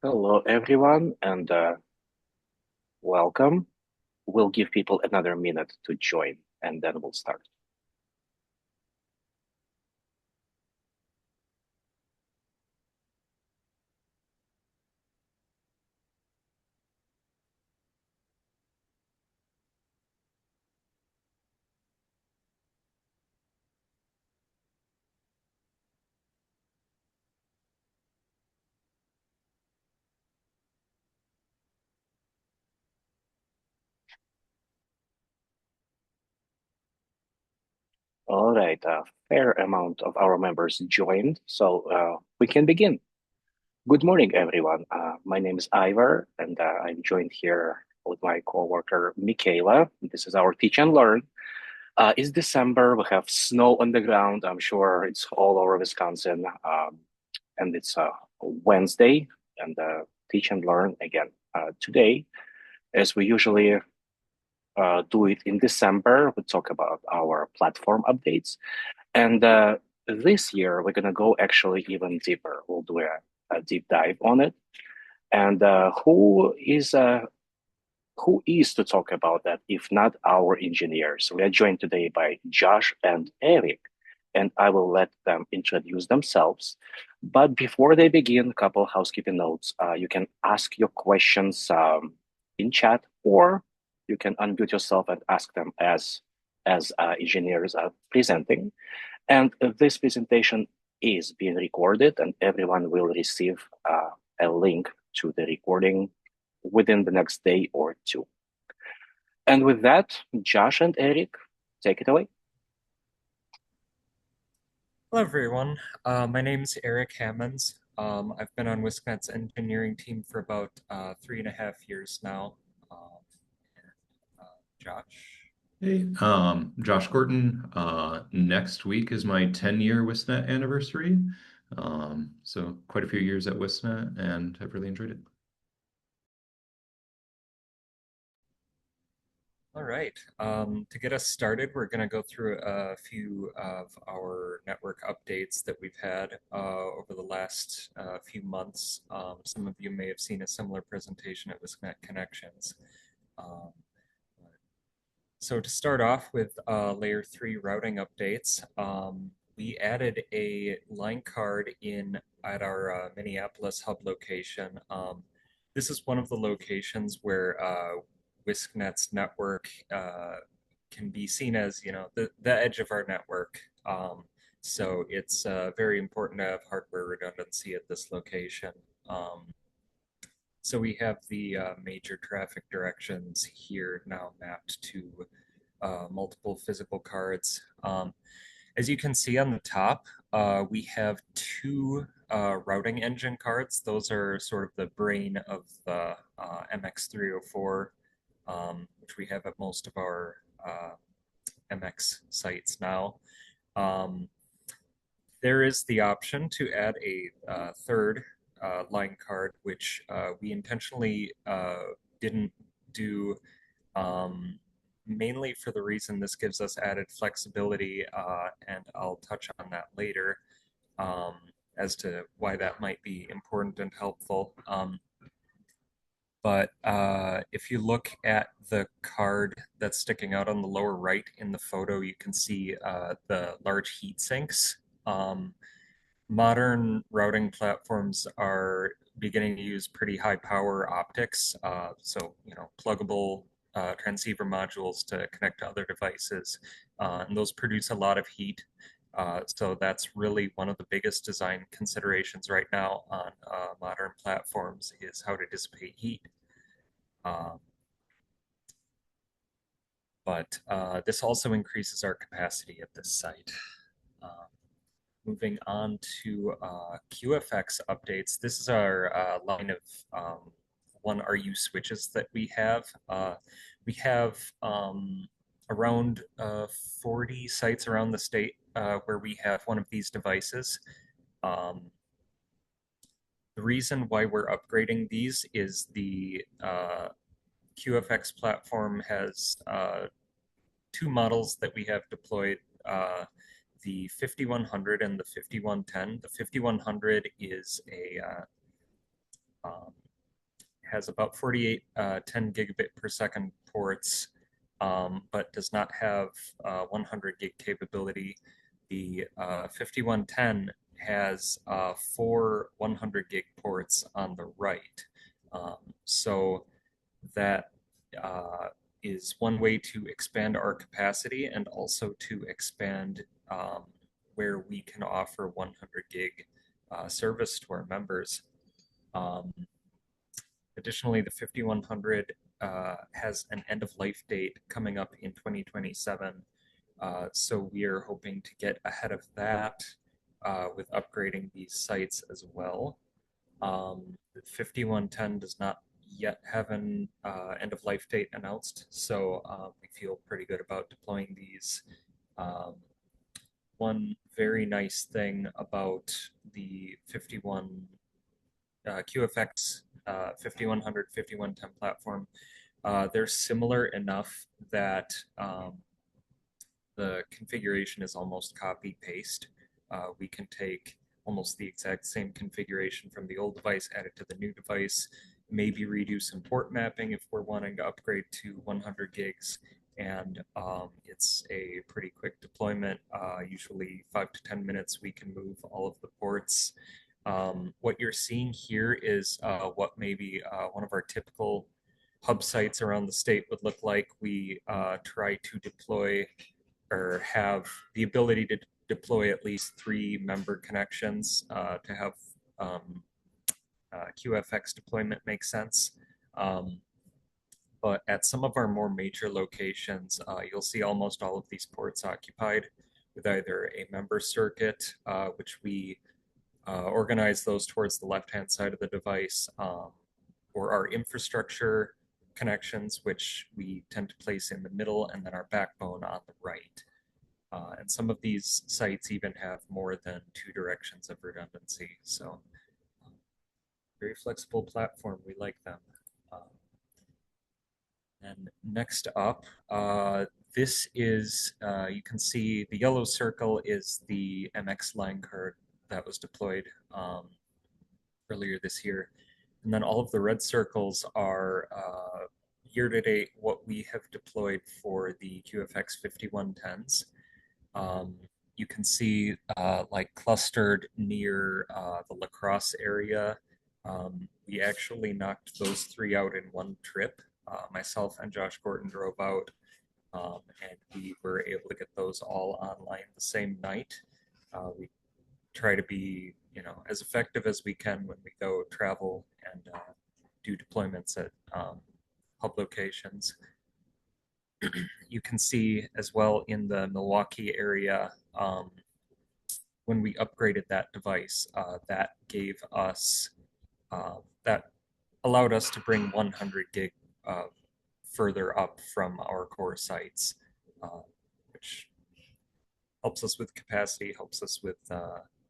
Hello, everyone, and welcome. We'll give people another minute to join, and then we'll start. All right, a fair amount of our members joined, so we can begin. Good morning, everyone. My name is Ivar, and I'm joined here with my coworker, Michaela. This is our Teach and Learn. It's December. We have snow on the ground. I'm sure it's all over Wisconsin. And it's Wednesday, and Teach and Learn again. Today, as we usually do it in December, we talk about our platform updates. And this year, we're going to go actually even deeper. We'll do a deep dive on it. And who is to talk about that if not our engineers? We are joined today by Josh and Eric, and I will let them introduce themselves. But before they begin, a couple housekeeping notes. You can ask your questions in chat, or you can unmute yourself and ask them as engineers are presenting. And this presentation is being recorded, and everyone will receive a link to the recording within the next day or two. And with that, Josh and Eric, take it away. Hello, everyone. My name is Eric Hammons. I've been on WiscNet's engineering team for about 3.5 years now. Josh? Hey, Josh Gorton. Next week is my 10-year WiscNet anniversary. So quite a few years at WiscNet, and I've really enjoyed it. All right. To get us started, we're going to go through a few of our network updates that we've had over the last few months. Some of you may have seen a similar presentation at WiscNet Connections. So to start off with layer 3 routing updates, we added a line card in at our Minneapolis hub location. This is one of the locations where WiscNet's network can be seen as, the edge of our network. So it's very important to have hardware redundancy at this location. So we have the major traffic directions here now mapped to multiple physical cards. As you can see on the top, we have two routing engine cards. Those are sort of the brain of the MX304, which we have at most of our MX sites now. There is the option to add a third line card, which we intentionally didn't do, mainly for the reason this gives us added flexibility, and I'll touch on that later as to why that might be important and helpful. But if you look at the card that's sticking out on the lower right in the photo, you can see the large heat sinks. Modern routing platforms are beginning to use pretty high power optics, so pluggable transceiver modules to connect to other devices, and those produce a lot of heat. So that's really one of the biggest design considerations right now on modern platforms is how to dissipate heat. But this also increases our capacity at this site. Moving on to QFX updates. This is our line of 1RU switches that we have. We have around 40 sites around the state where we have one of these devices. The reason why we're upgrading these is the QFX platform has two models that we have deployed, the 5100 and the 5110. The 5100 is a has about 48 10 gigabit per second ports, but does not have 100 gig capability. The 5110 has 4 100 gig ports on the right. So that is one way to expand our capacity and also to expand where we can offer 100 gig service to our members. Additionally, the 5100 has an end of life date coming up in 2027. So we are hoping to get ahead of that with upgrading these sites as well. The 5110 does not yet have an end of life date announced, so we feel pretty good about deploying these. One very nice thing about the 51 QFX 5100, 5110 platform, they're similar enough that the configuration is almost copy paste. We can take almost the exact same configuration from the old device, add it to the new device, maybe redo some port mapping if we're wanting to upgrade to 100 gigs. And it's a pretty quick deployment. Usually 5 to 10 minutes, we can move all of the ports. What you're seeing here is what maybe one of our typical hub sites around the state would look like. We try to deploy or have the ability to deploy at least 3 member connections to have QFX deployment make sense. But at some of our more major locations, you'll see almost all of these ports occupied with either a member circuit, which we organize those towards the left-hand side of the device, or our infrastructure connections, which we tend to place in the middle, and then our backbone on the right. And some of these sites even have more than 2 directions of redundancy. So very flexible platform. We like them. And next up, this is, you can see the yellow circle is the MX line card that was deployed earlier this year. And then all of the red circles are year-to-date what we have deployed for the QFX 5110s. You can see like clustered near the La Crosse area. We actually knocked those 3 out in one trip. Myself and Josh Gorton drove out, and we were able to get those all online the same night. We try to be, as effective as we can when we go travel and do deployments at hub locations. You can see as well in the Milwaukee area, when we upgraded that device, that gave us, that allowed us to bring 100 gig further up from our core sites, which helps us with capacity, helps us with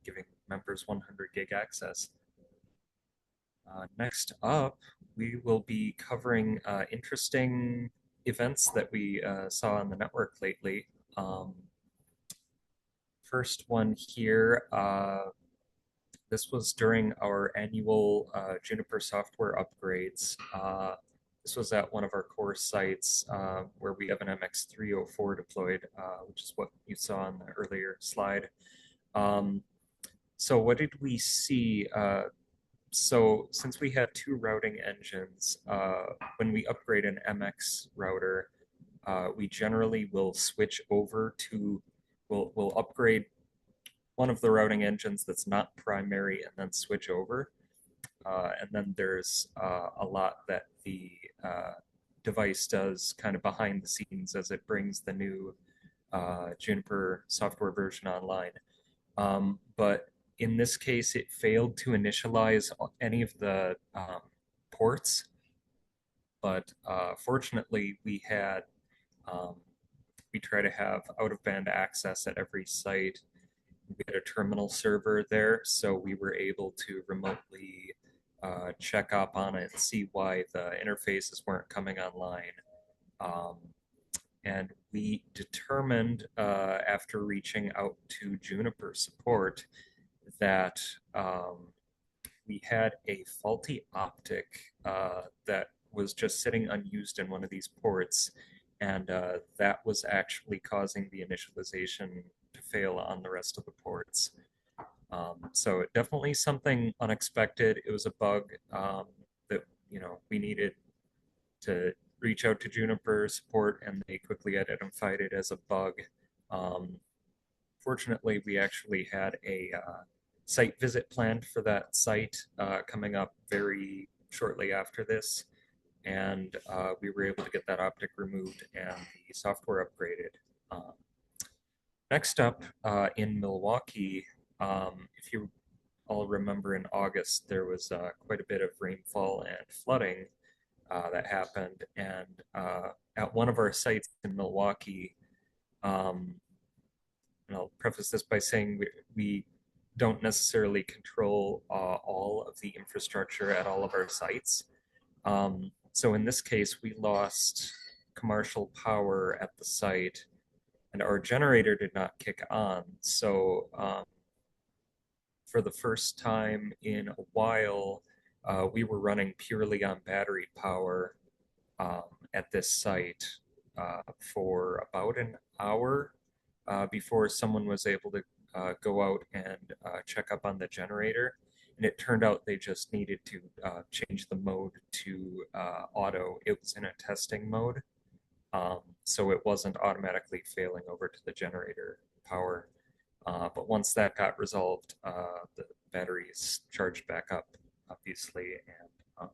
giving members 100 gig access. Next up, we will be covering interesting events that we saw on the network lately. First one here, this was during our annual Juniper software upgrades. This was at one of our core sites where we have an MX304 deployed, which is what you saw on the earlier slide. So what did we see? So since we had 2 routing engines, when we upgrade an MX router, we generally will switch over to, we'll upgrade one of the routing engines that's not primary and then switch over. And then there's a lot that the device does kind of behind the scenes as it brings the new Juniper software version online. But in this case, it failed to initialize any of the ports. But fortunately, we had, we try to have out-of-band access at every site. We had a terminal server there, so we were able to remotely check up on it and see why the interfaces weren't coming online. And we determined after reaching out to Juniper support that we had a faulty optic that was just sitting unused in one of these ports, and that was actually causing the initialization to fail on the rest of the ports. So definitely something unexpected. It was a bug that we needed to reach out to Juniper support, and they quickly identified it as a bug. Um, Fortunately, we actually had a site visit planned for that site coming up very shortly after this, and we were able to get that optic removed and the software upgraded. Um, Next up, in Milwaukee, if you all remember, in August there was quite a bit of rainfall and flooding that happened, and at one of our sites in Milwaukee, um, and I'll preface this by saying we don't necessarily control all of the infrastructure at all of our sites. So in this case, we lost commercial power at the site, and our generator did not kick on. So for the first time in a while, we were running purely on battery power at this site for about an hour before someone was able to go out and check up on the generator. And it turned out they just needed to change the mode to auto. It was in a testing mode, so it wasn't automatically failing over to the generator power. But once that got resolved, the batteries charged back up, obviously, and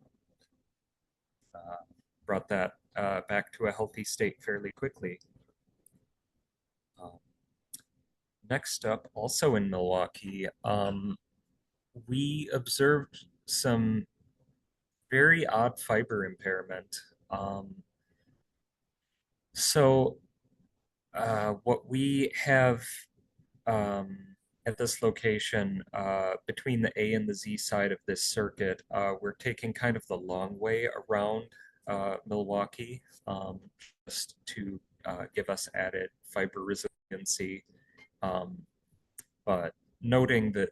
brought that back to a healthy state fairly quickly. Next up, also in Milwaukee, we observed some very odd fiber impairment. So what we have at this location, between the A and the Z side of this circuit, we're taking kind of the long way around Milwaukee, just to give us added fiber resiliency. But noting that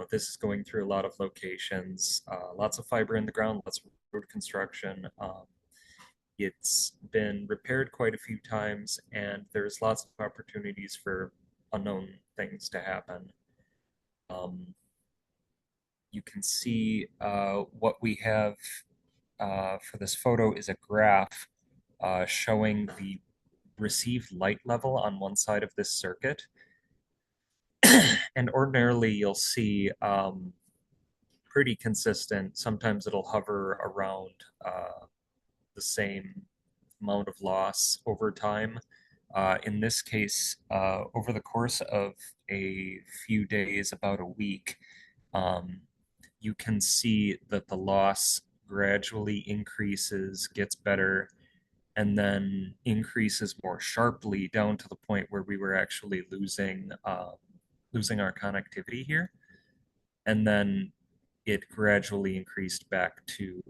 this is going through a lot of locations, lots of fiber in the ground, lots of road construction. It's been repaired quite a few times, and there's lots of opportunities for unknown things to happen. You can see what we have for this photo is a graph showing the received light level on one side of this circuit. And ordinarily you'll see pretty consistent. Sometimes it'll hover around the same amount of loss over time. In this case, over the course of a few days, about a week, you can see that the loss gradually increases, gets better, and then increases more sharply down to the point where we were actually losing our connectivity here. And then it gradually increased back to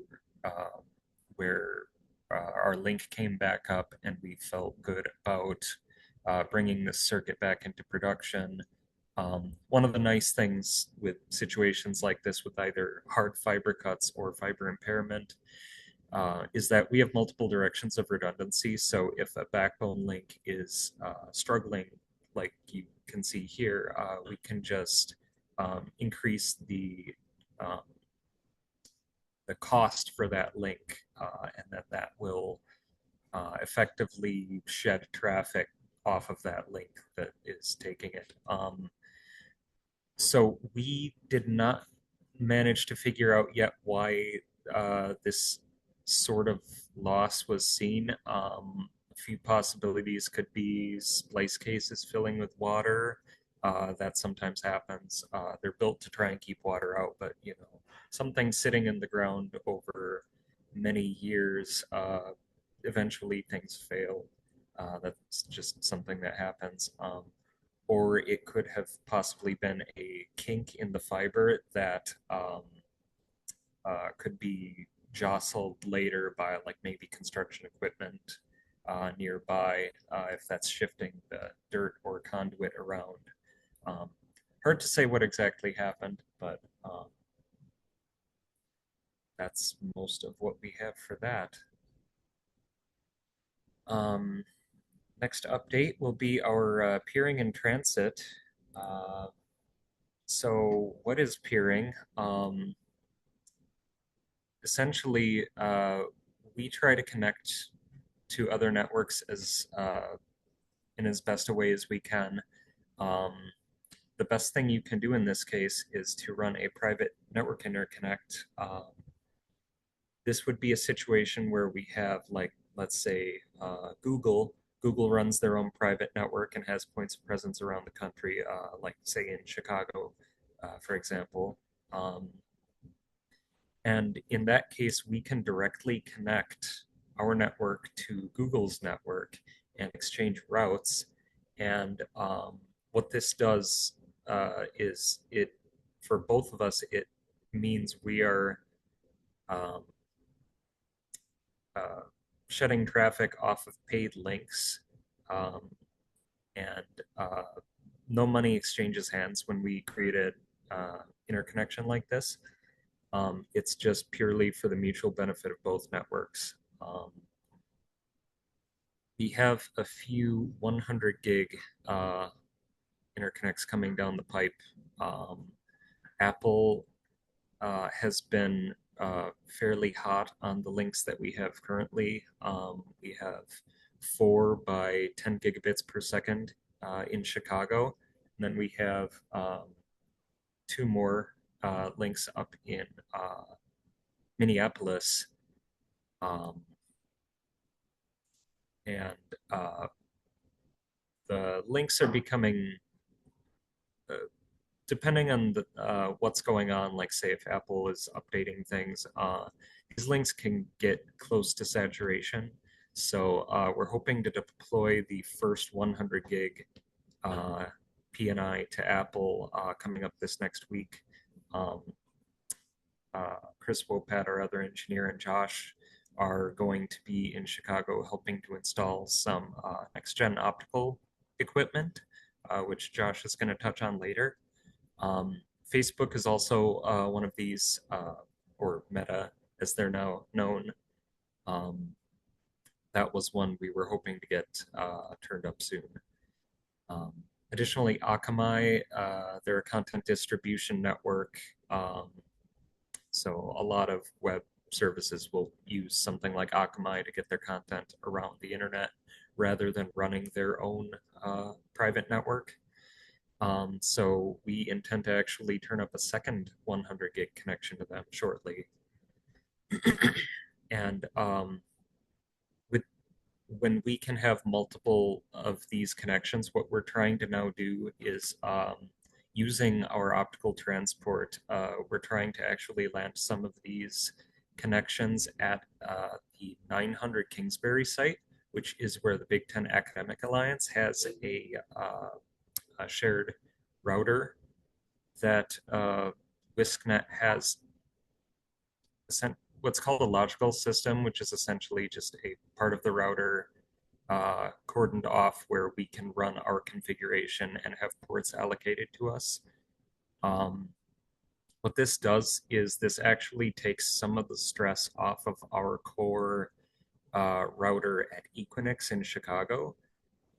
where our link came back up, and we felt good about bringing this circuit back into production. One of the nice things with situations like this, with either hard fiber cuts or fiber impairment, is that we have multiple directions of redundancy. So if a backbone link is struggling, like you can see here, we can just increase the cost for that link, and that will effectively shed traffic off of that link that is taking it. So we did not manage to figure out yet why this sort of loss was seen. A few possibilities could be splice cases filling with water. That sometimes happens. They're built to try and keep water out, but something sitting in the ground over many years, eventually things fail. That's just something that happens. Or it could have possibly been a kink in the fiber that could be jostled later by like maybe construction equipment nearby, if that's shifting the dirt or conduit around. Hard to say what exactly happened, but that's most of what we have for that. Next update will be our peering in transit. So what is peering? Essentially, we try to connect to other networks in as best a way as we can. Um, the best thing you can do in this case is to run a private network interconnect. This would be a situation where we have, like, let's say, Google. Google runs their own private network and has points of presence around the country, like, say, in Chicago, for example. Um, and in that case, we can directly connect our network to Google's network and exchange routes. And what this does is for both of us, it means we are um, uh, shedding traffic off of paid links, um, and no money exchanges hands when we create an interconnection like this. It's just purely for the mutual benefit of both networks. We have a few 100 gig interconnects coming down the pipe. Apple has been fairly hot on the links that we have currently. We have 4 by 10 gigabits per second in Chicago. And then we have 2 more links up in Minneapolis. Um, and the links are becoming, uh, depending on what's going on, like say if Apple is updating things, these links can get close to saturation. So we're hoping to deploy the first 100 gig PNI to Apple coming up this next week. Um, Chris Wopat, our other engineer, and Josh are going to be in Chicago helping to install some next-gen optical equipment, which Josh is going to touch on later. Facebook is also one of these, or Meta, as they're now known. That was one we were hoping to get turned up soon. Additionally, Akamai, they're a content distribution network. So a lot of web services will use something like Akamai to get their content around the internet rather than running their own private network. So we intend to actually turn up a second 100 gig connection to them shortly. And with when we can have multiple of these connections, what we're trying to now do is using our optical transport, we're trying to actually land some of these connections at the 900 Kingsbury site, which is where the Big Ten Academic Alliance has a shared router that WiscNet has what's called a logical system, which is essentially just a part of the router cordoned off where we can run our configuration and have ports allocated to us. What this does is this actually takes some of the stress off of our core router at Equinix in Chicago.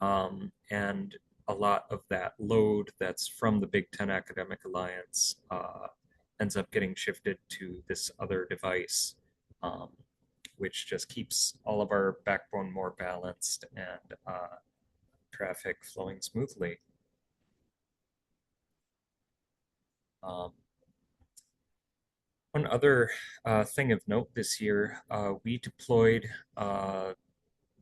And a lot of that load that's from the Big Ten Academic Alliance ends up getting shifted to this other device, which just keeps all of our backbone more balanced and traffic flowing smoothly. One other thing of note this year, we deployed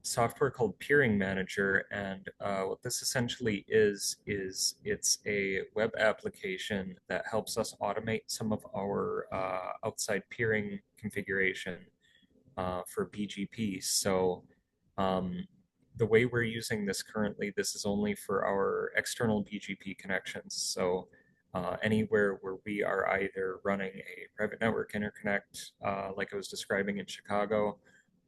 software called Peering Manager, and what this essentially is it's a web application that helps us automate some of our outside peering configuration for BGP. So the way we're using this currently, this is only for our external BGP connections. So anywhere where we are either running a private network interconnect, like I was describing in Chicago,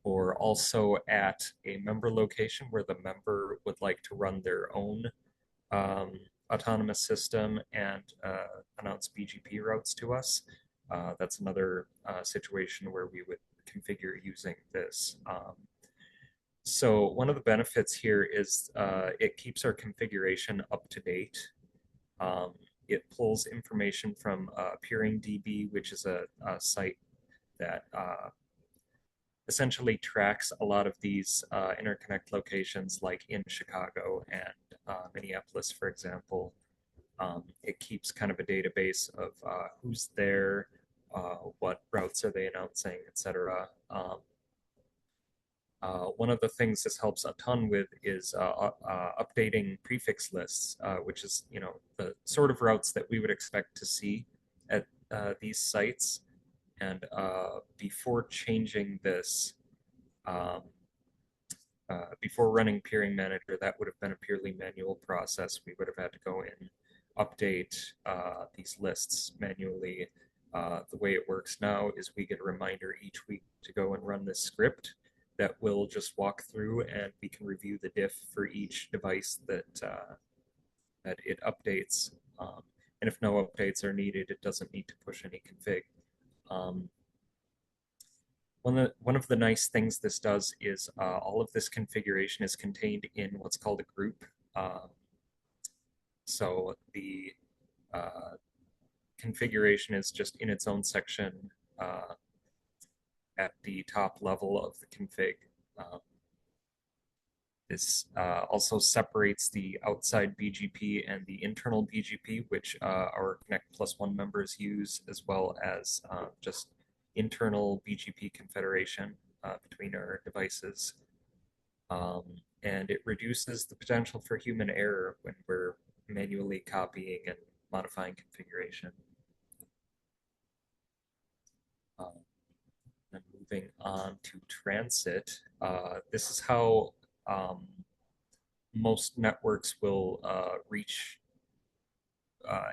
or also at a member location where the member would like to run their own autonomous system and announce BGP routes to us. That's another situation where we would configure using this. So one of the benefits here is it keeps our configuration up to date. It pulls information from PeeringDB, which is a site that essentially tracks a lot of these interconnect locations, like in Chicago and Minneapolis, for example. It keeps kind of a database of who's there, what routes are they announcing, etc. One of the things this helps a ton with is updating prefix lists, which is, the sort of routes that we would expect to see at these sites. And before changing this, um, before running Peering Manager, that would have been a purely manual process. We would have had to go in, update these lists manually. The way it works now is we get a reminder each week to go and run this script that will just walk through, and we can review the diff for each device that it updates. And if no updates are needed, it doesn't need to push any config. One of the nice things this does is all of this configuration is contained in what's called a group. So the configuration is just in its own section at the top level of the config. This also separates the outside BGP and the internal BGP, which our Connect Plus One members use, as well as just internal BGP confederation between our devices. And it reduces the potential for human error when we're manually copying and modifying configuration. And moving on to transit, this is how most networks will reach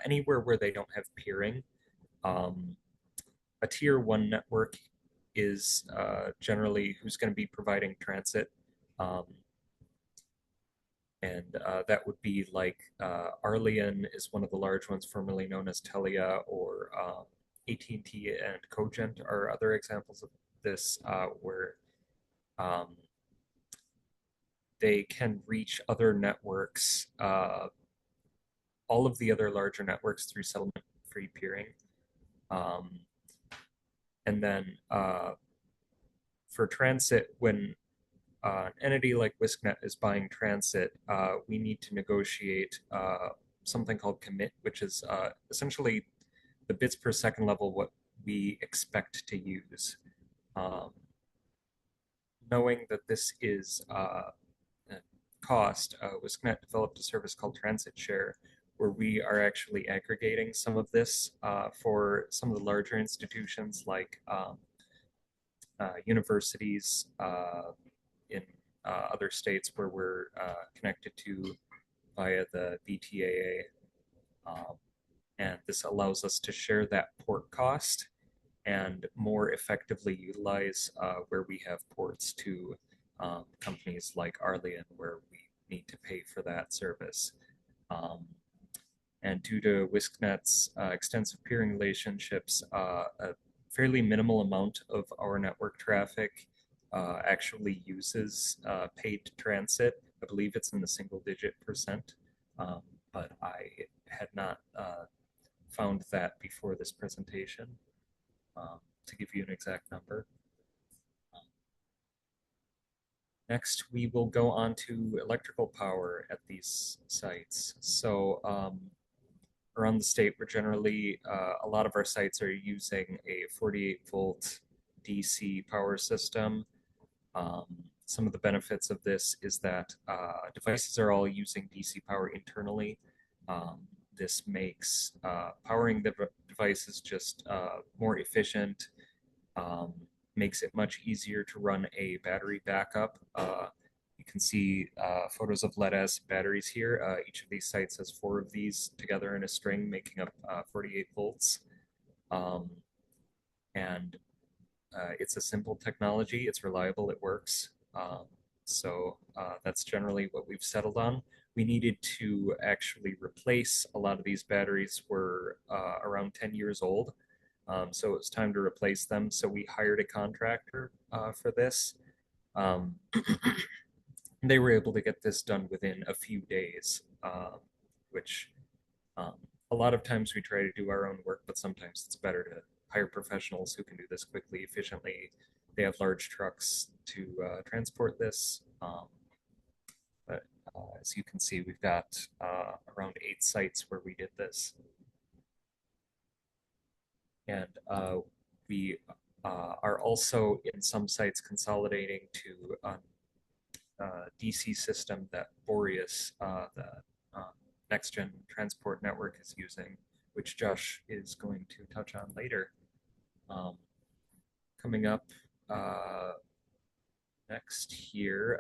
anywhere where they don't have peering. A tier 1 network is generally who's going to be providing transit. And that would be like Arleon is one of the large ones, formerly known as Telia, or AT&T and Cogent are other examples of this, where they can reach other networks, all of the other larger networks, through settlement-free peering. And then for transit, when an entity like WiscNet is buying transit, we need to negotiate something called commit, which is essentially the bits per second level what we expect to use. Knowing that this is cost, WiscNet developed a service called Transit Share, where we are actually aggregating some of this for some of the larger institutions like universities in other states where we're connected to via the VTAA. And this allows us to share that port cost and more effectively utilize where we have ports to companies like Arleon, where we need to pay for that service. And due to WiscNet's extensive peering relationships, a fairly minimal amount of our network traffic actually uses paid transit. I believe it's in the single-digit %, but I had not found that before this presentation to give you an exact number. Next, we will go on to electrical power at these sites. So around the state, we're generally, a lot of our sites are using a 48-volt DC power system. Some of the benefits of this is that devices are all using DC power internally. This makes powering the devices just more efficient, makes it much easier to run a battery backup. You can see photos of lead-acid batteries here. Each of these sites has 4 of these together in a string, making up 48 volts. And it's a simple technology. It's reliable. It works. So that's generally what we've settled on. We needed to actually replace a lot of these batteries were around 10 years old. So it was time to replace them. So we hired a contractor for this. Um, they were able to get this done within a few days, which um, a lot of times we try to do our own work, but sometimes it's better to hire professionals who can do this quickly, efficiently. They have large trucks to transport this. But as you can see, we've got around 8 sites where we did this. And we are also in some sites consolidating to a DC system that Boreas, the next gen transport network, is using, which Josh is going to touch on later. Coming up next here,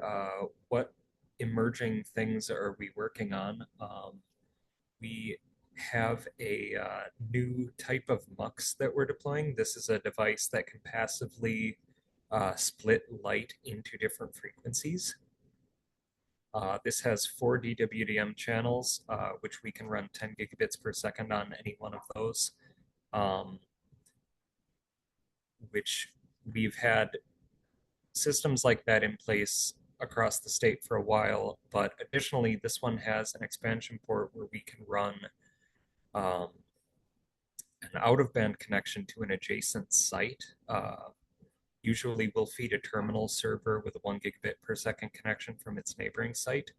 what emerging things are we working on? We have a new type of MUX that we're deploying. This is a device that can passively split light into different frequencies. This has 4 DWDM channels, which we can run 10 gigabits per second on any one of those, which we've had systems like that in place across the state for a while, but additionally, this one has an expansion port where we can run an out-of-band connection to an adjacent site. Usually we'll feed a terminal server with a 1 gigabit per second connection from its neighboring site.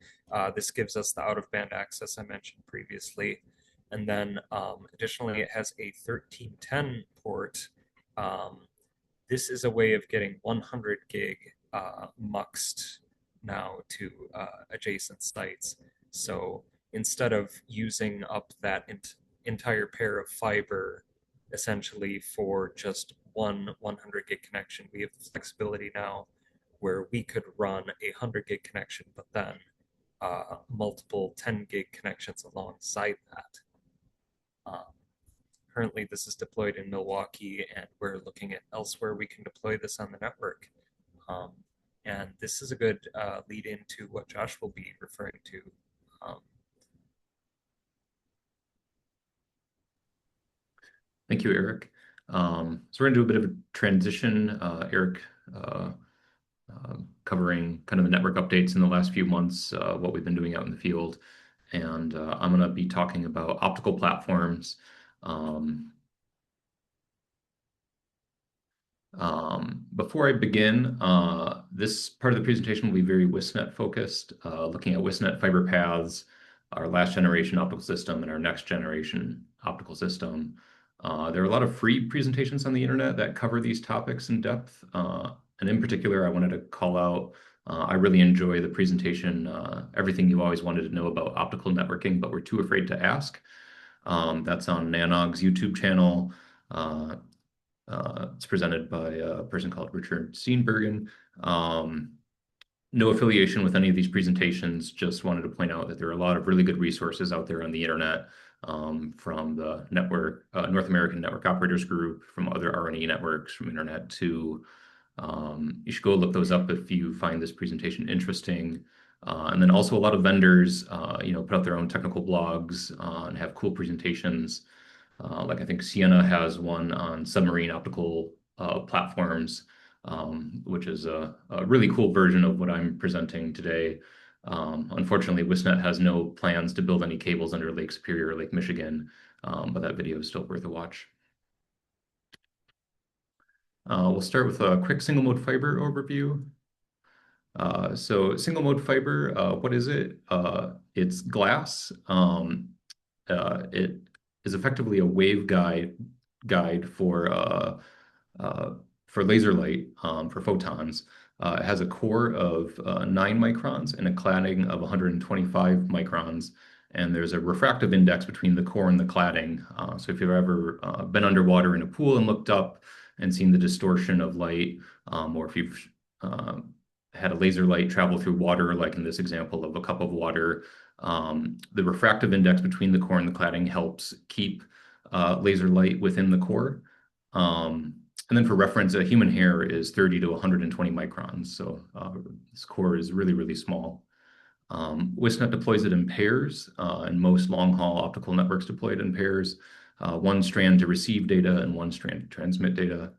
This gives us the out-of-band access I mentioned previously. And then additionally, it has a 1310 port. This is a way of getting 100 gig muxed now to adjacent sites. So instead of using up that entire pair of fiber essentially for just one 100 gig connection, we have the flexibility now where we could run a 100 gig connection, but then multiple 10 gig connections alongside that. Currently, this is deployed in Milwaukee, and we're looking at elsewhere we can deploy this on the network. And this is a good lead into what Josh will be referring to. Thank you, Eric. So we're going to do a bit of a transition. Eric covering kind of the network updates in the last few months, what we've been doing out in the field. And I'm going to be talking about optical platforms. Before I begin, this part of the presentation will be very WiscNet focused, looking at WiscNet fiber paths, our last generation optical system, and our next generation optical system. There are a lot of free presentations on the internet that cover these topics in depth. And in particular, I wanted to call out, I really enjoy the presentation, Everything You Always Wanted to Know About Optical Networking, but Were Too Afraid to Ask. That's on Nanog's YouTube channel. It's presented by a person called Richard Steenbergen. No affiliation with any of these presentations, just wanted to point out that there are a lot of really good resources out there on the internet from the network, North American Network Operators Group, from other RNE networks, from Internet 2. You should go look those up if you find this presentation interesting. And then also a lot of vendors, put out their own technical blogs and have cool presentations. Like I think Sienna has one on submarine optical platforms, which is a really cool version of what I'm presenting today. Unfortunately, WiscNet has no plans to build any cables under Lake Superior or Lake Michigan, but that video is still worth a watch. We'll start with a quick single mode fiber overview. So single mode fiber, what is it? It's glass. It is effectively a waveguide for laser light, for photons. It has a core of 9 microns and a cladding of 125 microns. And there's a refractive index between the core and the cladding. So if you've ever been underwater in a pool and looked up and seen the distortion of light, or if you've had a laser light travel through water, like in this example of a cup of water, the refractive index between the core and the cladding helps keep laser light within the core. And then for reference, a human hair is 30 to 120 microns. So this core is really, really small. WiscNet deploys it in pairs, and most long-haul optical networks deploy it in pairs. one strand to receive data and one strand to transmit data.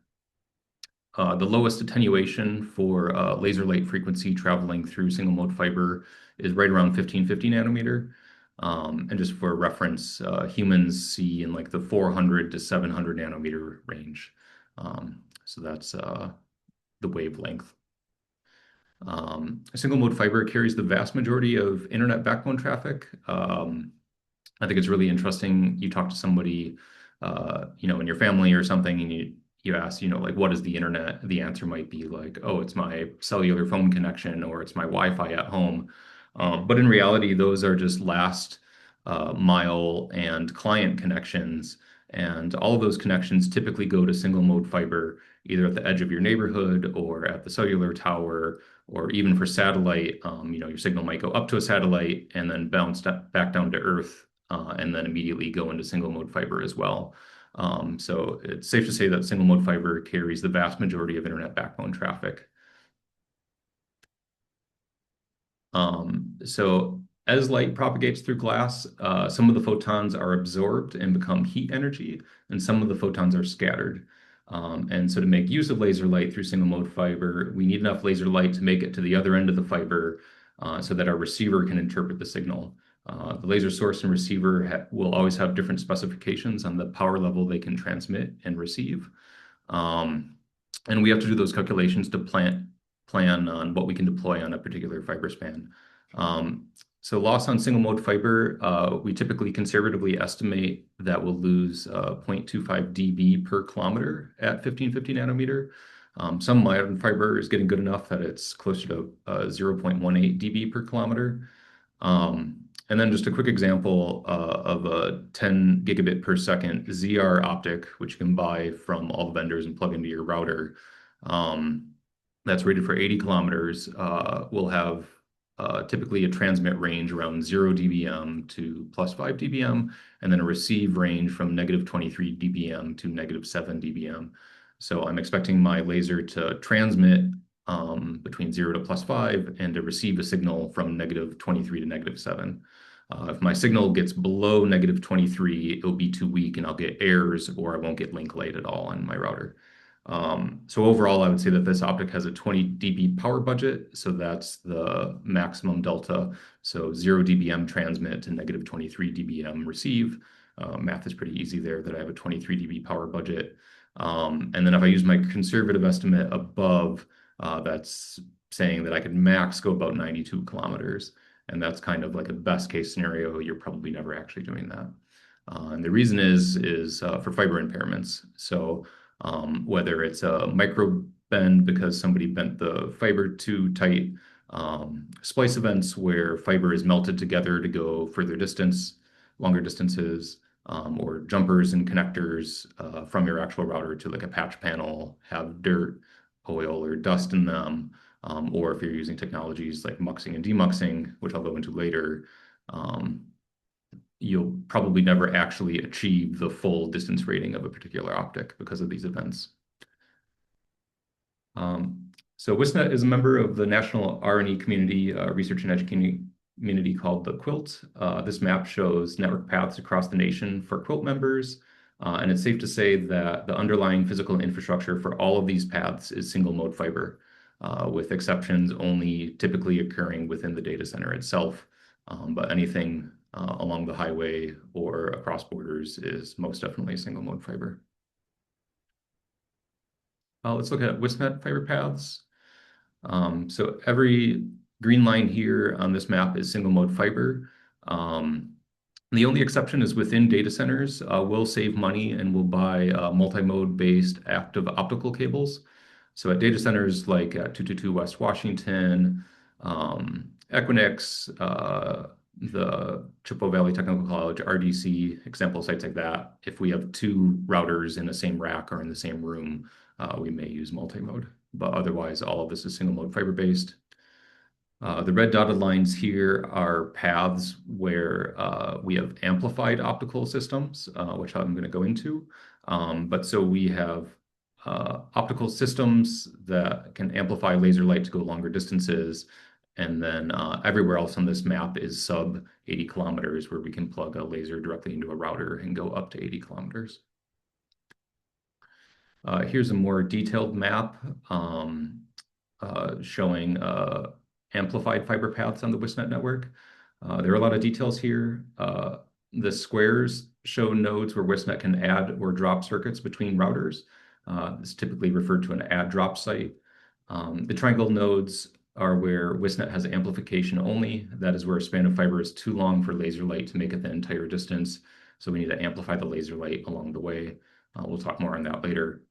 The lowest attenuation for laser light frequency traveling through single mode fiber is right around 1550 nanometer. And just for reference, humans see in like the 400 to 700 nanometer range. So that's the wavelength. Single mode fiber carries the vast majority of internet backbone traffic. I think it's really interesting. You talk to somebody, in your family or something, and you ask, like, what is the internet? The answer might be like, oh, it's my cellular phone connection or it's my Wi-Fi at home. But in reality, those are just last mile and client connections. And all of those connections typically go to single mode fiber, either at the edge of your neighborhood or at the cellular tower, or even for satellite, your signal might go up to a satellite and then bounce back down to Earth, and then immediately go into single mode fiber as well. So it's safe to say that single mode fiber carries the vast majority of internet backbone traffic. So as light propagates through glass, some of the photons are absorbed and become heat energy, and some of the photons are scattered. And so to make use of laser light through single mode fiber, we need enough laser light to make it to the other end of the fiber so that our receiver can interpret the signal. The laser source and receiver will always have different specifications on the power level they can transmit and receive. And we have to do those calculations to plan on what we can deploy on a particular fiber span. So loss on single mode fiber, we typically conservatively estimate that we'll lose 0.25 dB per kilometer at 1550 nanometer. Some modern fiber is getting good enough that it's closer to 0.18 dB per kilometer. And then just a quick example of a 10 gigabit per second ZR optic, which you can buy from all the vendors and plug into your router. That's rated for 80 kilometers. Will have typically a transmit range around 0 dBm to plus 5 dBm, and then a receive range from negative 23 dBm to negative 7 dBm. So I'm expecting my laser to transmit between 0 to plus 5 and to receive a signal from negative 23 to negative 7. If my signal gets below negative 23, it'll be too weak and I'll get errors or I won't get link light at all on my router. So overall, I would say that this optic has a 20 dB power budget. So that's the maximum delta. So 0 dBm transmit to negative 23 dBm receive. Math is pretty easy there that I have a 23 dB power budget. And then if I use my conservative estimate above, that's saying that I could max go about 92 kilometers. And that's kind of like a best case scenario. You're probably never actually doing that. And the reason is for fiber impairments. So whether it's a micro bend because somebody bent the fiber too tight, splice events where fiber is melted together to go further distance, longer distances, or jumpers and connectors from your actual router to like a patch panel have dirt, oil, or dust in them. Or if you're using technologies like muxing and demuxing, which I'll go into later, you'll probably never actually achieve the full distance rating of a particular optic because of these events. So WiscNet is a member of the National R&E community, research and education community called the Quilt. This map shows network paths across the nation for Quilt members. And it's safe to say that the underlying physical infrastructure for all of these paths is single mode fiber, with exceptions only typically occurring within the data center itself. But anything along the highway or across borders is most definitely single mode fiber. Let's look at WiscNet fiber paths. So every green line here on this map is single mode fiber. The only exception is within data centers. We'll save money and we'll buy multi-mode based active optical cables. So at data centers like at 222 West Washington, Equinix, the Chippewa Valley Technical College, RDC, example sites like that, if we have two routers in the same rack or in the same room, we may use multi-mode. But otherwise, all of this is single mode fiber based. The red dotted lines here are paths where we have amplified optical systems, which I'm going to go into. But so we have optical systems that can amplify laser light to go longer distances. And then everywhere else on this map is sub 80 kilometers, where we can plug a laser directly into a router and go up to 80 kilometers. Here's a more detailed map showing amplified fiber paths on the WiscNet network. There are a lot of details here. The squares show nodes where WiscNet can add or drop circuits between routers. This is typically referred to an add-drop site. The triangle nodes are where WiscNet has amplification only. That is where a span of fiber is too long for laser light to make it the entire distance. So we need to amplify the laser light along the way. We'll talk more on that later.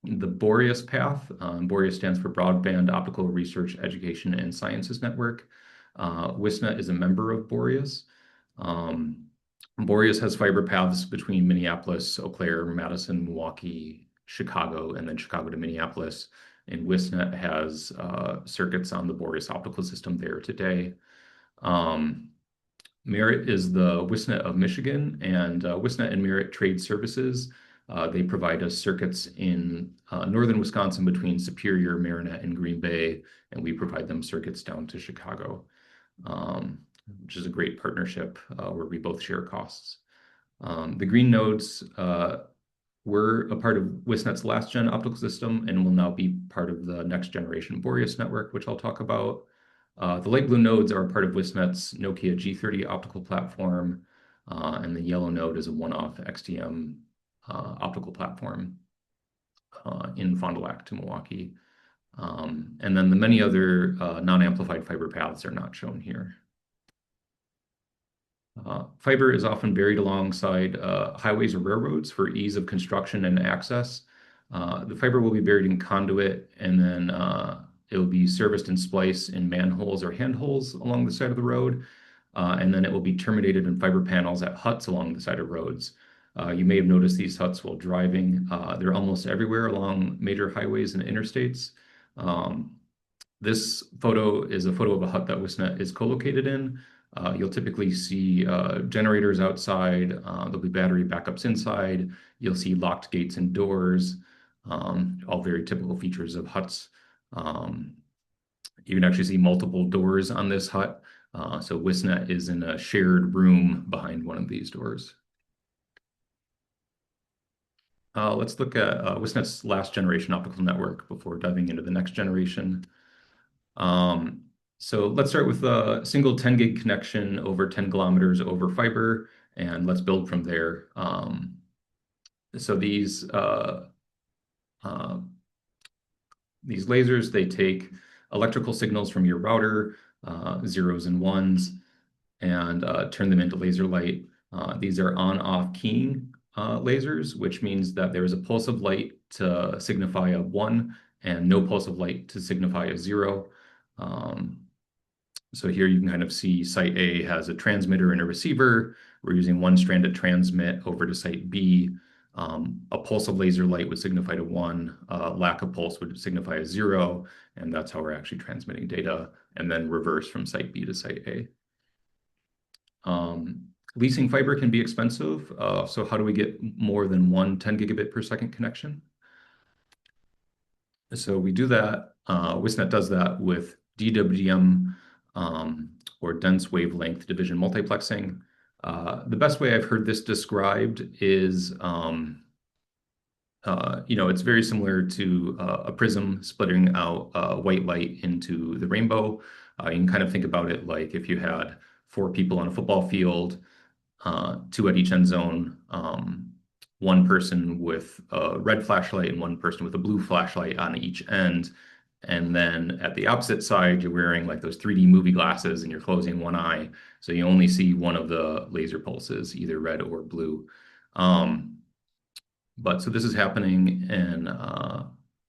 The Boreas path, Boreas stands for Broadband Optical Research, Education, and Sciences Network. WiscNet is a member of Boreas. Boreas has fiber paths between Minneapolis, Eau Claire, Madison, Milwaukee, Chicago, and then Chicago to Minneapolis. And WiscNet has circuits on the Boreas optical system there today. Merit is the WiscNet of Michigan, and WiscNet and Merit trade services. They provide us circuits in northern Wisconsin between Superior, Marinette, and Green Bay, and we provide them circuits down to Chicago, which is a great partnership where we both share costs. The green nodes were a part of WiscNet's last gen optical system and will now be part of the next generation Boreas network, which I'll talk about. The light blue nodes are a part of WiscNet's Nokia G30 optical platform, and the yellow node is a one-off XTM optical platform in Fond du Lac to Milwaukee. And then the many other non-amplified fiber paths are not shown here. Fiber is often buried alongside highways or railroads for ease of construction and access. The fiber will be buried in conduit, and then it will be serviced and spliced in manholes or handholds along the side of the road. And then it will be terminated in fiber panels at huts along the side of roads. You may have noticed these huts while driving. They're almost everywhere along major highways and interstates. This photo is a photo of a hut that WiscNet is co-located in. You'll typically see generators outside. There'll be battery backups inside. You'll see locked gates and doors, all very typical features of huts. You can actually see multiple doors on this hut. So WiscNet is in a shared room behind one of these doors. Let's look at WiscNet's last generation optical network before diving into the next generation. So let's start with a single 10 gig connection over 10 kilometers over fiber, and let's build from there. So these lasers, they take electrical signals from your router, zeros and ones, and turn them into laser light. These are on-off keying lasers, which means that there is a pulse of light to signify a 1 and no pulse of light to signify a 0. So here you can kind of see site A has a transmitter and a receiver. We're using one strand to transmit over to site B. A pulse of laser light would signify to 1, lack of pulse would signify a 0, and that's how we're actually transmitting data, and then reverse from site B to site A. Leasing fiber can be expensive, so how do we get more than one 10 gigabit per second connection? So we do that, WiscNet does that with DWDM, or dense wavelength division multiplexing. The best way I've heard this described is, it's very similar to a prism splitting out white light into the rainbow. You can kind of think about it like if you had 4 people on a football field, 2 at each end zone, one person with a red flashlight and one person with a blue flashlight on each end. And then at the opposite side, you're wearing like those 3D movie glasses and you're closing one eye. So you only see one of the laser pulses, either red or blue. But so this is happening in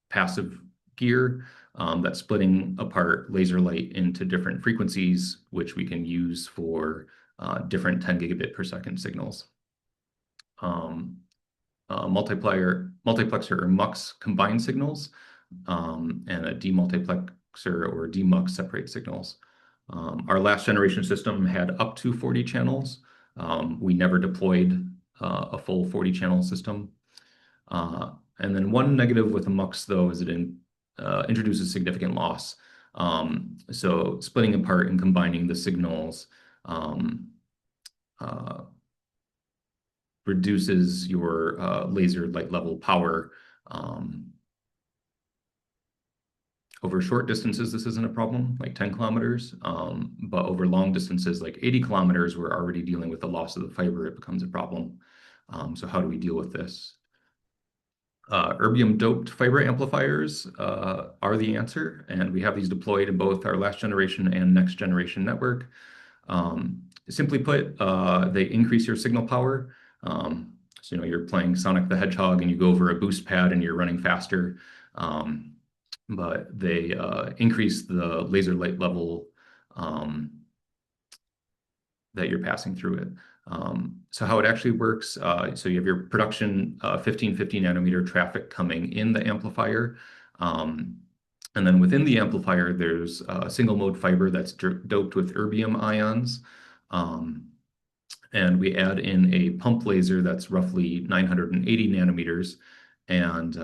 passive gear that's splitting apart laser light into different frequencies, which we can use for different 10 gigabit per second signals. Multiplexer or MUX combine signals, and a demultiplexer or demux separate signals. Our last generation system had up to 40 channels. We never deployed a full 40 channel system. And then one negative with a MUX though is it introduces significant loss. So splitting apart and combining the signals reduces your laser light level power. Over short distances, this isn't a problem, like 10 kilometers. But over long distances, like 80 kilometers, we're already dealing with the loss of the fiber. It becomes a problem. So how do we deal with this? Erbium-doped fiber amplifiers are the answer, and we have these deployed in both our last generation and next generation network. Simply put, they increase your signal power. So, you're playing Sonic the Hedgehog and you go over a boost pad and you're running faster. But they increase the laser light level that you're passing through it. So how it actually works, so you have your production 1550 nanometer traffic coming in the amplifier. And then within the amplifier, there's a single mode fiber that's doped with erbium ions. And we add in a pump laser that's roughly 980 nanometers. And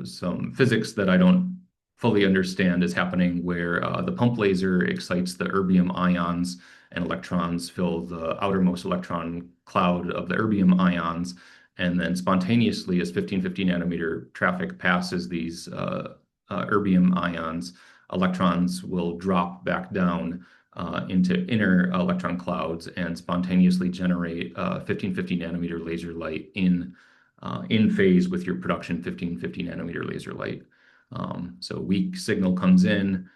some physics that I don't fully understand is happening where the pump laser excites the erbium ions and electrons fill the outermost electron cloud of the erbium ions. And then spontaneously, as 1550 nanometer traffic passes these erbium ions, electrons will drop back down into inner electron clouds and spontaneously generate 1550 nanometer laser light in phase with your production 1550 nanometer laser light. So weak signal comes in,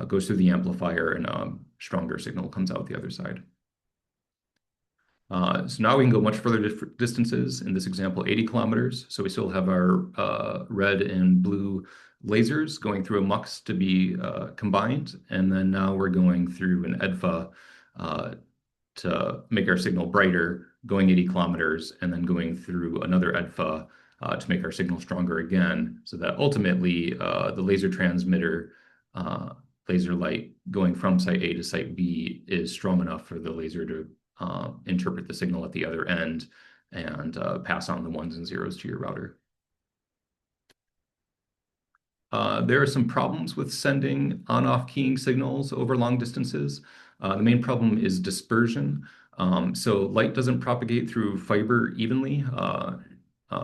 goes through the amplifier, and stronger signal comes out the other side. So now we can go much further distances. In this example, 80 kilometers. So we still have our red and blue lasers going through a mux to be combined. And then now we're going through an EDFA to make our signal brighter, going 80 kilometers, and then going through another EDFA to make our signal stronger again, so that ultimately the laser transmitter laser light going from site A to site B is strong enough for the laser to interpret the signal at the other end and pass on the ones and zeros to your router. There are some problems with sending on-off keying signals over long distances. The main problem is dispersion. So light doesn't propagate through fiber evenly.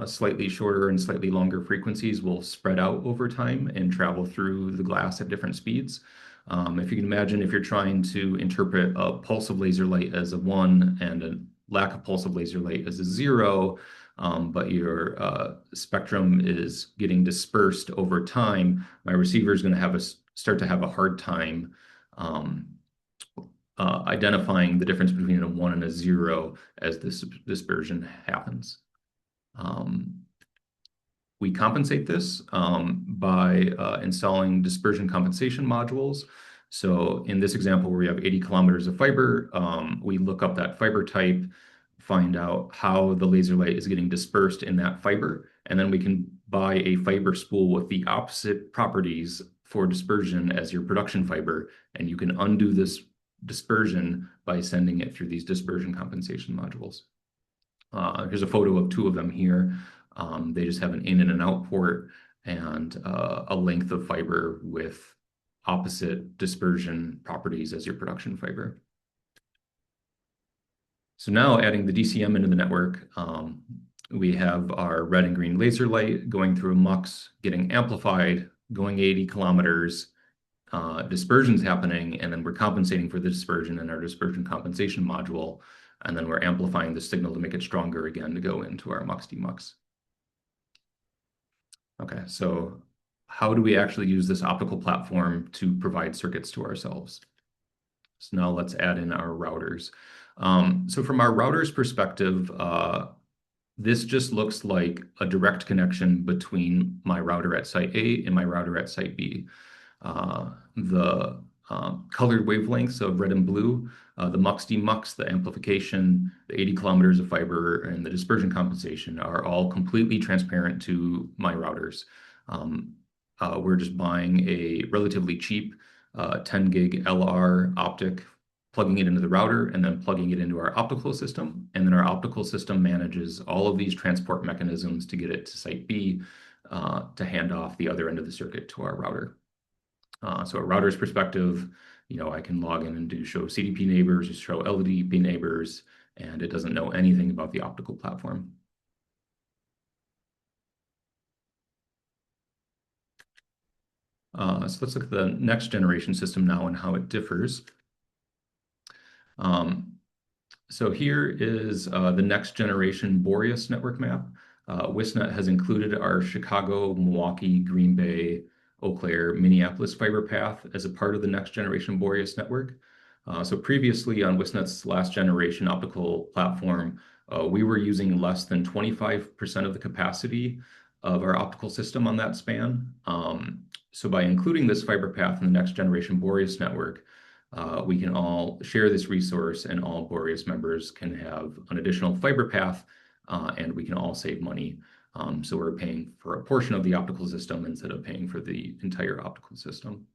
Slightly shorter and slightly longer frequencies will spread out over time and travel through the glass at different speeds. If you can imagine, if you're trying to interpret a pulse of laser light as a 1 and a lack of pulse of laser light as a 0, but your spectrum is getting dispersed over time, my receiver is going to start to have a hard time identifying the difference between a 1 and a 0 as this dispersion happens. We compensate this by installing dispersion compensation modules. So in this example, where we have 80 kilometers of fiber, we look up that fiber type, find out how the laser light is getting dispersed in that fiber, and then we can buy a fiber spool with the opposite properties for dispersion as your production fiber, and you can undo this dispersion by sending it through these dispersion compensation modules. Here's a photo of two of them here. They just have an in and an out port and a length of fiber with opposite dispersion properties as your production fiber. So now adding the DCM into the network, we have our red and green laser light going through a mux, getting amplified, going 80 kilometers, dispersion's happening, and then we're compensating for the dispersion in our dispersion compensation module, and then we're amplifying the signal to make it stronger again to go into our mux-demux. Okay, so how do we actually use this optical platform to provide circuits to ourselves? So now let's add in our routers. So from our router's perspective, this just looks like a direct connection between my router at site A and my router at site B. The colored wavelengths of red and blue, the mux-demux, the amplification, the 80 kilometers of fiber, and the dispersion compensation are all completely transparent to my routers. We're just buying a relatively cheap 10 gig LR optic, plugging it into the router, and then plugging it into our optical system. And then our optical system manages all of these transport mechanisms to get it to site B to hand off the other end of the circuit to our router. So a router's perspective, I can log in and do show CDP neighbors, show LDP neighbors, and it doesn't know anything about the optical platform. So let's look at the next generation system now and how it differs. So here is the next generation Boreas network map. WiscNet has included our Chicago, Milwaukee, Green Bay, Eau Claire, Minneapolis fiber path as a part of the next generation Boreas network. So previously on WiscNet's last generation optical platform, we were using less than 25% of the capacity of our optical system on that span. So by including this fiber path in the next generation Boreas network, we can all share this resource and all Boreas members can have an additional fiber path and we can all save money. So we're paying for a portion of the optical system instead of paying for the entire optical system.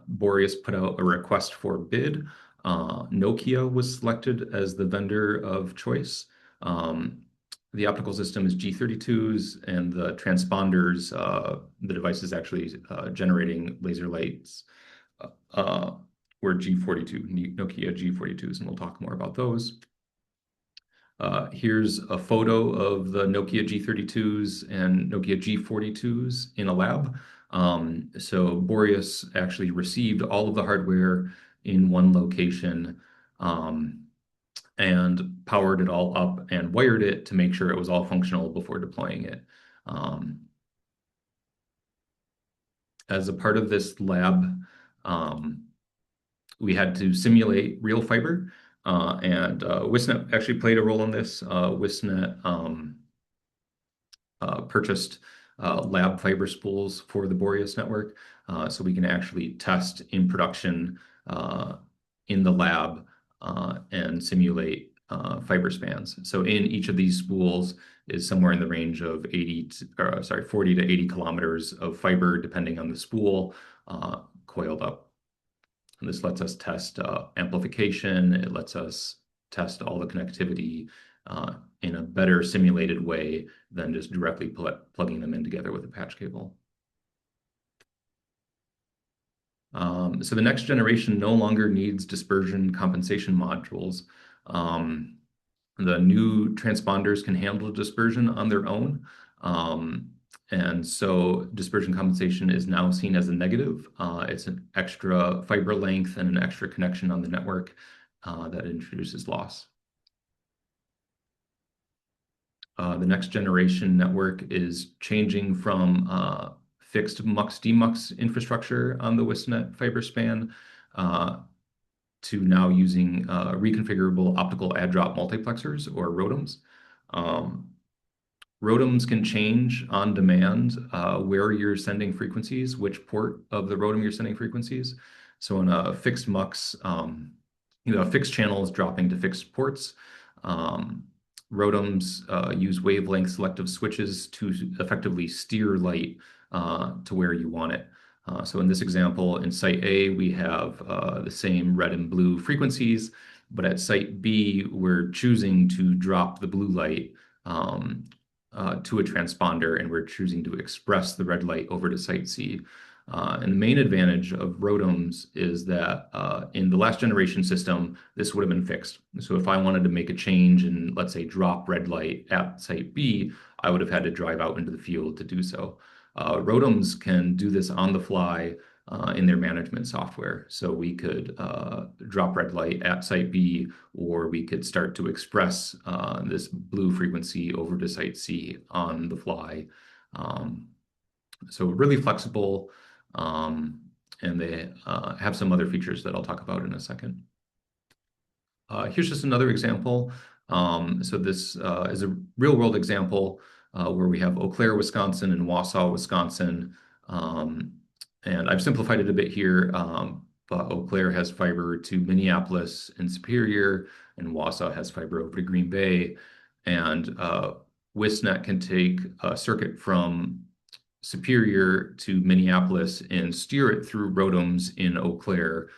Boreas put out a request for bid. Nokia was selected as the vendor of choice. The optical system is G32s, and the transponders, the device is actually generating laser lights, were G42, Nokia G42s, and we'll talk more about those. Here's a photo of the Nokia G32s and Nokia G42s in a lab. So Boreas actually received all of the hardware in one location and powered it all up and wired it to make sure it was all functional before deploying it. As a part of this lab, we had to simulate real fiber, and WiscNet actually played a role in this. WiscNet purchased lab fiber spools for the Boreas network, so we can actually test in production in the lab and simulate fiber spans. So in each of these spools is somewhere in the range of 40 to 80 kilometers of fiber, depending on the spool, coiled up. And this lets us test amplification. It lets us test all the connectivity in a better simulated way than just directly plugging them in together with a patch cable. So the next generation no longer needs dispersion compensation modules. The new transponders can handle dispersion on their own. And so dispersion compensation is now seen as a negative. It's an extra fiber length and an extra connection on the network that introduces loss. The next generation network is changing from fixed MUX-DMUX infrastructure on the WiscNet fiber span to now using reconfigurable optical add-drop multiplexers, or ROADMs. ROADMs can change on demand where you're sending frequencies, which port of the ROADM you're sending frequencies. So in a fixed MUX, a fixed channel is dropping to fixed ports. ROADMs use wavelength selective switches to effectively steer light to where you want it. So in this example, in site A, we have the same red and blue frequencies, but at site B, we're choosing to drop the blue light to a transponder, and we're choosing to express the red light over to site C. And the main advantage of ROADMs is that in the last generation system, this would have been fixed. So if I wanted to make a change and, let's say, drop red light at site B, I would have had to drive out into the field to do so. ROADMs can do this on the fly in their management software. So we could drop red light at site B, or we could start to express this blue frequency over to site C on the fly. So really flexible, and they have some other features that I'll talk about in a second. Here's just another example. So this is a real-world example where we have Eau Claire, Wisconsin, and Wausau, Wisconsin. And I've simplified it a bit here, but Eau Claire has fiber to Minneapolis and Superior, and Wausau has fiber over to Green Bay. And WiscNet can take a circuit from Superior to Minneapolis and steer it through ROADMs in Eau Claire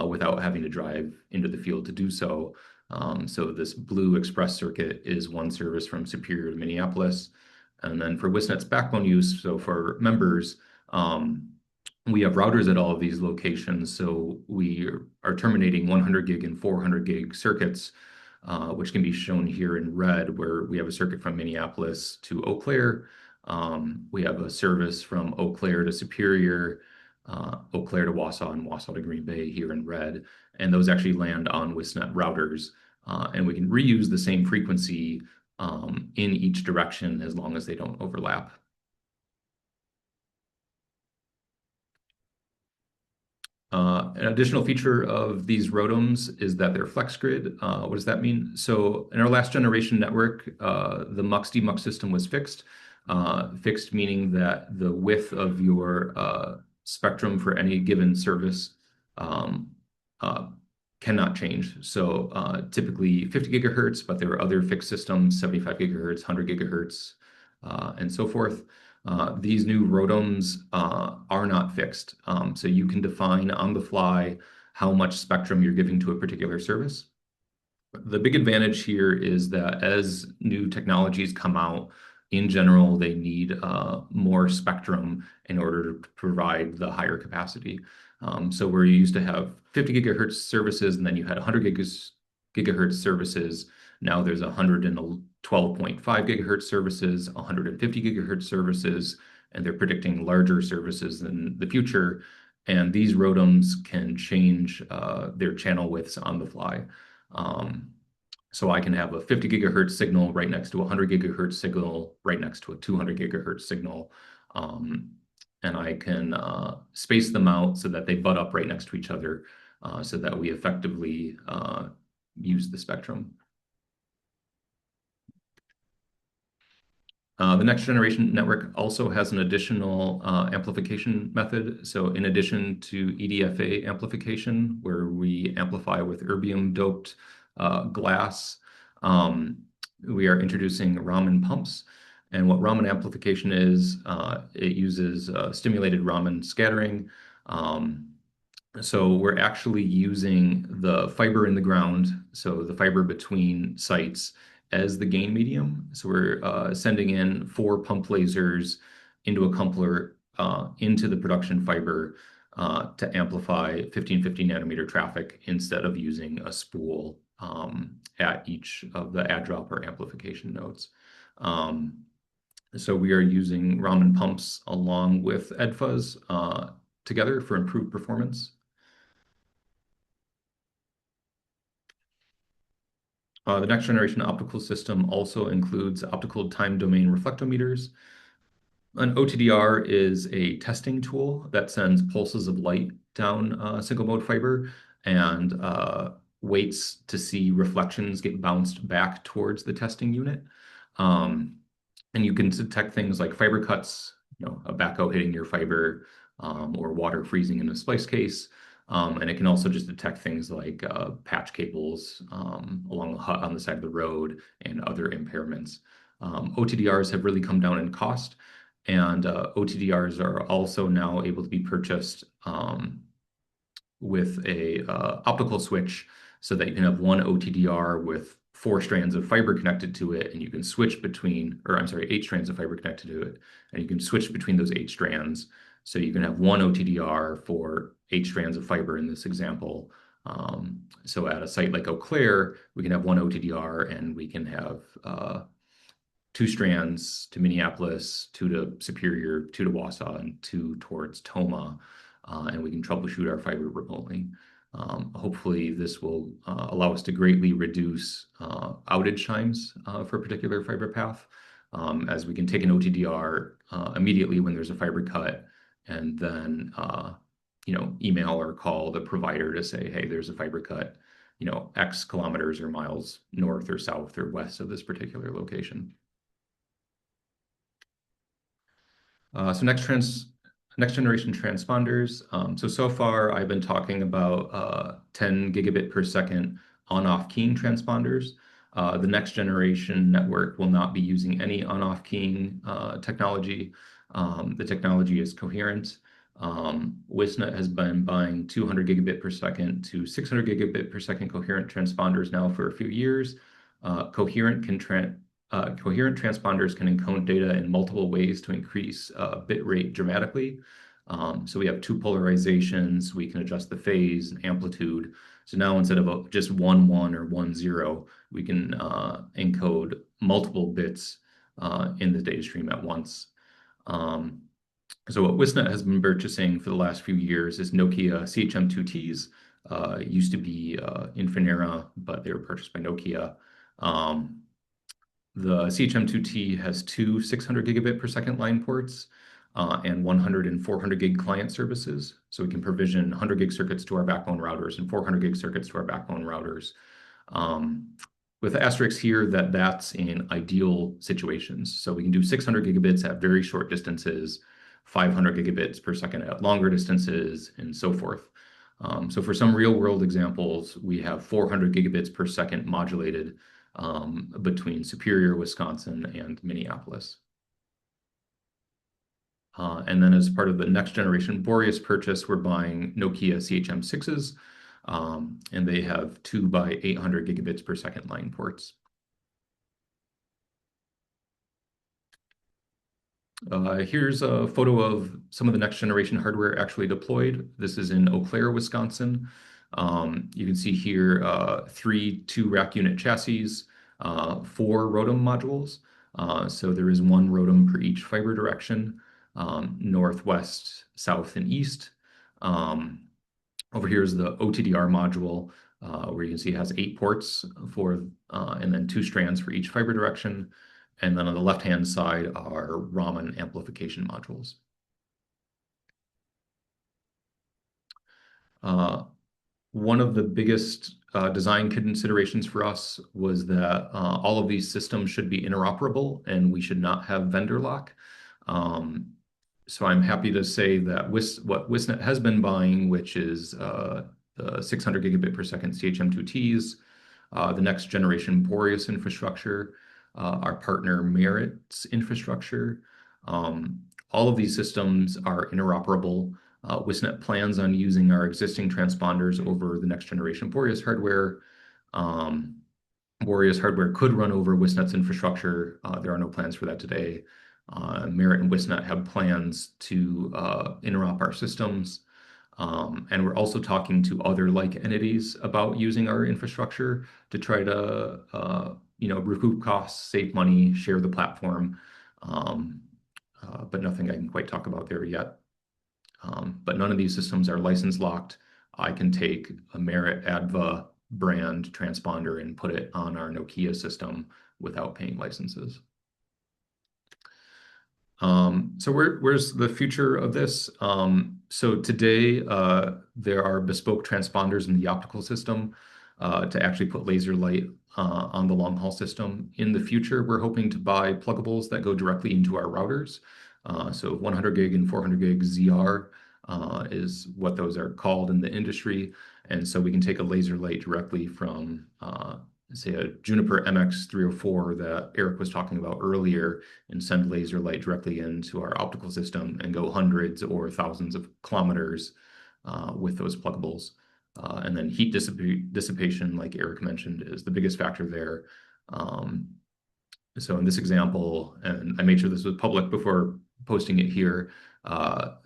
without having to drive into the field to do so. So this blue express circuit is one service from Superior to Minneapolis. And then for WiscNet's backbone use, so for members, we have routers at all of these locations. So we are terminating 100 gig and 400 gig circuits, which can be shown here in red, where we have a circuit from Minneapolis to Eau Claire. We have a service from Eau Claire to Superior, Eau Claire to Wausau, and Wausau to Green Bay here in red. And those actually land on WiscNet routers. And we can reuse the same frequency in each direction as long as they don't overlap. An additional feature of these ROADMs is that they're flex grid. What does that mean? So in our last generation network, the mux demux system was fixed. Fixed meaning that the width of your spectrum for any given service cannot change. So typically 50 gigahertz, but there are other fixed systems, 75 gigahertz, 100 gigahertz, and so forth. These new ROADMs are not fixed. So you can define on the fly how much spectrum you're giving to a particular service. The big advantage here is that as new technologies come out, in general, they need more spectrum in order to provide the higher capacity. So where you used to have 50 gigahertz services and then you had 100 gigahertz services, now there's 112.5 gigahertz services, 150 gigahertz services, and they're predicting larger services in the future. And these ROADMs can change their channel widths on the fly. So I can have a 50 gigahertz signal right next to a 100 gigahertz signal, right next to a 200 gigahertz signal. And I can space them out so that they butt up right next to each other so that we effectively use the spectrum. The next generation network also has an additional amplification method. So in addition to EDFA amplification, where we amplify with erbium doped glass, we are introducing Raman pumps. And what Raman amplification is, it uses stimulated Raman scattering. So we're actually using the fiber in the ground, so the fiber between sites, as the gain medium. So we're sending in 4 pump lasers into a coupler into the production fiber to amplify 1550 nanometer traffic instead of using a spool at each of the add drop or amplification nodes. So we are using Raman pumps along with EDFAs together for improved performance. The next generation optical system also includes optical time domain reflectometers. An OTDR is a testing tool that sends pulses of light down single mode fiber and waits to see reflections get bounced back towards the testing unit. And you can detect things like fiber cuts, a backhoe hitting your fiber, or water freezing in a splice case. And it can also just detect things like patch cables on the side of the road and other impairments. OTDRs have really come down in cost, and OTDRs are also now able to be purchased with a optical switch, so that you can have one OTDR with 4 strands of fiber connected to it, and you can switch between, or I'm sorry, 8 strands of fiber connected to it, and you can switch between those 8 strands. So you can have one OTDR for 8 strands of fiber in this example. So at a site like Eau Claire, we can have one OTDR and we can have 2 strands to Minneapolis, 2 to Superior, 2 to Wausau, and 2 towards Toma. And we can troubleshoot our fiber remotely. Hopefully this will allow us to greatly reduce outage times for a particular fiber path, as we can take an OTDR immediately when there's a fiber cut, and then email or call the provider to say, hey, there's a fiber cut, X kilometers or miles north or south or west of this particular location. So next generation transponders. So far I've been talking about 10 gigabit per second on-off keying transponders. The next generation network will not be using any on-off keying technology. The technology is coherent. WiscNet has been buying 200 gigabit per second to 600 gigabit per second coherent transponders now for a few years. Coherent can coherent transponders can encode data in multiple ways to increase bit rate dramatically. So we have two polarizations. We can adjust the phase and amplitude. So now instead of just 1, 1 or 1, 0, we can encode multiple bits in the data stream at once. So what WiscNet has been purchasing for the last few years is Nokia CHM2Ts. It used to be Infinera, but they were purchased by Nokia. The CHM2T has two 600 gigabit per second line ports and 100 and 400 gig client services. So we can provision 100 gig circuits to our backbone routers and 400 gig circuits to our backbone routers. With the asterisk here that that's in ideal situations. So we can do 600 gigabits at very short distances, 500 gigabits per second at longer distances, and so forth. So for some real world examples, we have 400 gigabits per second modulated between Superior, Wisconsin, and Minneapolis. And then as part of the next generation Boreas purchase, we're buying Nokia CHM6s, and they have 2 by 800 gigabits per second line ports. Here's a photo of some of the next generation hardware actually deployed. This is in Eau Claire, Wisconsin. You can see here 3 2-rack unit chassis, 4 ROADM modules. So there is 1 ROADM per each fiber direction, northwest, south, and east. Over here is the OTDR module, where you can see it has 8 ports for, and then 2 strands for each fiber direction. And then on the left-hand side are raman amplification modules. One of the biggest design considerations for us was that all of these systems should be interoperable and we should not have vendor lock. So I'm happy to say that what WiscNet has been buying, which is the 600 gigabit per second CHM2Ts, the next generation Boreas infrastructure, our partner Merit's infrastructure. All of these systems are interoperable. WiscNet plans on using our existing transponders over the next generation Boreas hardware. Boreas hardware could run over WiscNet's infrastructure. There are no plans for that today. Merit and WiscNet have plans to interop our systems. And we're also talking to other like entities about using our infrastructure to try to recoup costs, save money, share the platform. But nothing I can quite talk about there yet. But none of these systems are license locked. I can take a Merit ADVA brand transponder and put it on our Nokia system without paying licenses. So where's the future of this? So today, there are bespoke transponders in the optical system to actually put laser light on the long haul system. In the future, we're hoping to buy pluggables that go directly into our routers. So 100 gig and 400 gig ZR is what those are called in the industry. And so we can take a laser light directly from say a Juniper MX304 that Eric was talking about earlier and send laser light directly into our optical system and go hundreds or thousands of kilometers with those pluggables. And then heat dissipation, like Eric mentioned, is the biggest factor there. So in this example, and I made sure this was public before posting it here,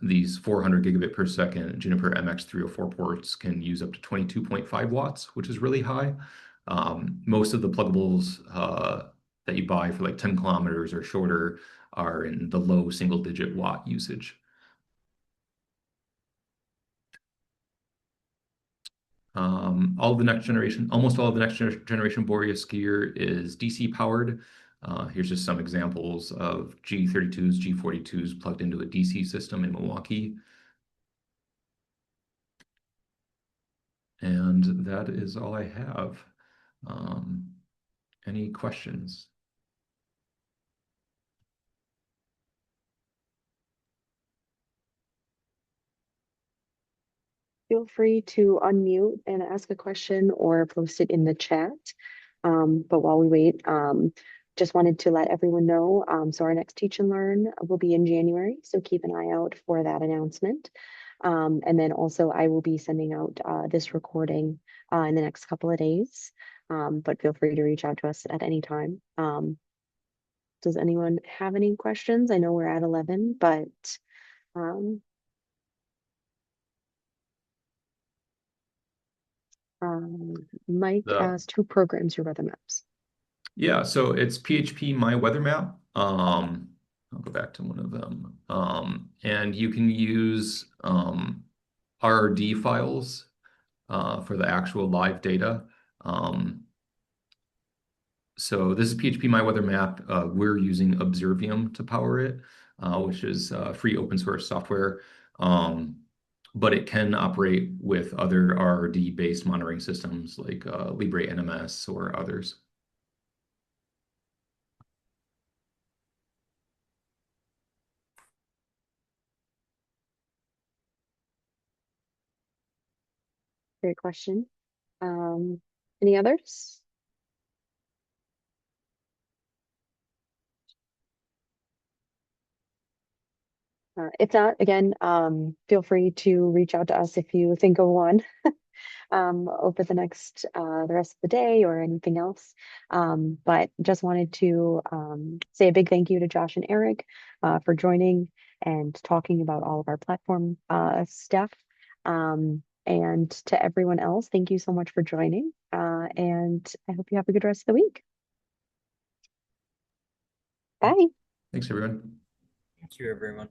these 400 gigabit per second Juniper MX304 ports can use up to 22.5 watts, which is really high. Most of the pluggables that you buy for like 10 kilometers or shorter are in the low single-digit watt usage. Almost all of the next generation Boreas gear is DC powered. Here's just some examples of G32s, G42s plugged into a DC system in Milwaukee. And that is all I have. Any questions? Feel free to unmute and ask a question or post it in the chat. But while we wait, just wanted to let everyone know, so our next Teach and Learn will be in January, so keep an eye out for that announcement. And then also I will be sending out this recording in the next couple of days, but feel free to reach out to us at any time. Does anyone have any questions? I know we're at 11, but Mike asked, who programs your weather maps? Yeah, so it's PHP My Weather Map. I'll go back to one of them. And you can use RRD files for the actual live data. So this is PHP My Weather Map. We're using Observium to power it, which is free open source software. But it can operate with other RRD-based monitoring systems like Libre NMS or others. Great question. Any others? If not, again, feel free to reach out to us if you think of one over the rest of the day or anything else. But just wanted to say a big thank you to Josh and Eric for joining and talking about all of our platform stuff. And to everyone else, thank you so much for joining. And I hope you have a good rest of the week. Bye. Thanks, everyone. Thank you, everyone.